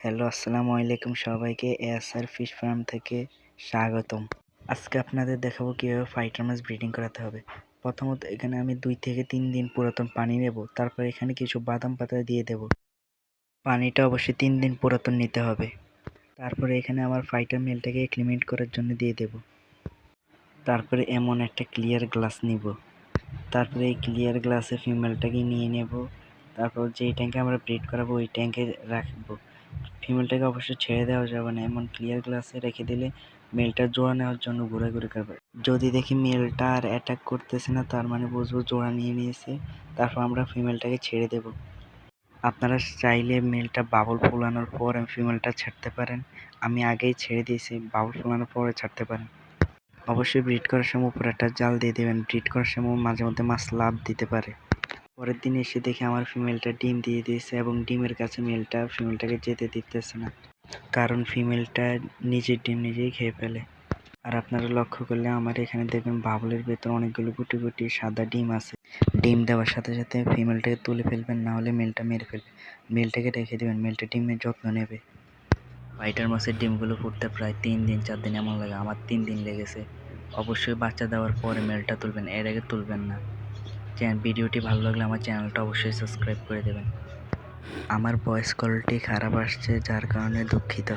Hello, আসসালামু আলাইকুম সবাইকে। এএসআর ফিশ ফার্ম থেকে স্বাগতম। আজকে আপনাদের দেখাবো কীভাবে ফাইটার মাছ ব্রিডিং করাতে হবে। প্রথমত এখানে আমি 2 থেকে 3 দিন পুরাতন পানি নেব, তারপর এখানে কিছু বাদাম পাতা দিয়ে দেব। পানিটা অবশ্যই 3 দিন পুরাতন নিতে হবে। তারপরে এখানে আমার ফাইটার মেলটাকে অ্যাক্লিমেট করার জন্য দিয়ে দেব। তারপরে এমন একটা ক্লিয়ার গ্লাস নিব। তারপরে এই ক্লিয়ার গ্লাসে ফিমেলটাকে নিয়ে নেব। তারপর যেই ট্যাঙ্কে আমরা ব্রিড করাবো ওই ট্যাঙ্কে রাখবো। ফিমেলটাকে অবশ্যই ছেড়ে দেওয়া যাবে না, এমন ক্লিয়ার গ্লাসে রেখে দিলে মেলটা জোড়া নেওয়ার জন্য ঘোরাঘুরি করবে। যদি দেখি মেলটা আর অ্যাটাক করতেছে না, তার মানে বুঝবো জোড়া নিয়ে নিয়েছে। তারপর আমরা ফিমেলটাকে ছেড়ে দেব। আপনারা চাইলে মেলটা বাবল ফোলানোর পর ফিমেলটা ছাড়তে পারেন। আমি আগেই ছেড়ে দিয়েছি, বাবল ফোলানোর পরে ছাড়তে পারেন। অবশ্যই ব্রিড করার সময় উপরে একটা জাল দিয়ে দেবেন। ব্রিড করার সময় মাঝে মধ্যে মাছ লাফ দিতে পারে। পরের দিন এসে দেখি আমার ফিমেলটা ডিম দিয়ে দিয়েছে এবং ডিমের কাছে মেলটা ফিমেলটাকে যেতে দিতেছে না, কারণ ফিমেলটা নিজের ডিম নিজেই খেয়ে ফেলে। আর আপনারা লক্ষ্য করলে আমার এখানে দেখবেন বাবলের ভেতর অনেকগুলো গুটি গুটি সাদা ডিম আছে। ডিম দেওয়ার সাথে সাথে ফিমেলটাকে তুলে ফেলবেন, না হলে মেলটা মেরে ফেলবে। মেলটাকে রেখে দেবেন, মেলটা ডিমের যত্ন নেবে। ফাইটার মাছের ডিমগুলো ফুটতে প্রায় 3 দিন 4 দিন এমন লাগে। আমার 3 দিন লেগেছে। অবশ্যই বাচ্চা দেওয়ার পরে মেলটা তুলবেন, এর আগে তুলবেন না। ভিডিওটি ভালো লাগলে আমার চ্যানেলটা অবশ্যই সাবস্ক্রাইব করে দেবেন। আমার ভয়েস কোয়ালিটি খারাপ আসছে, যার কারণে দুঃখিত।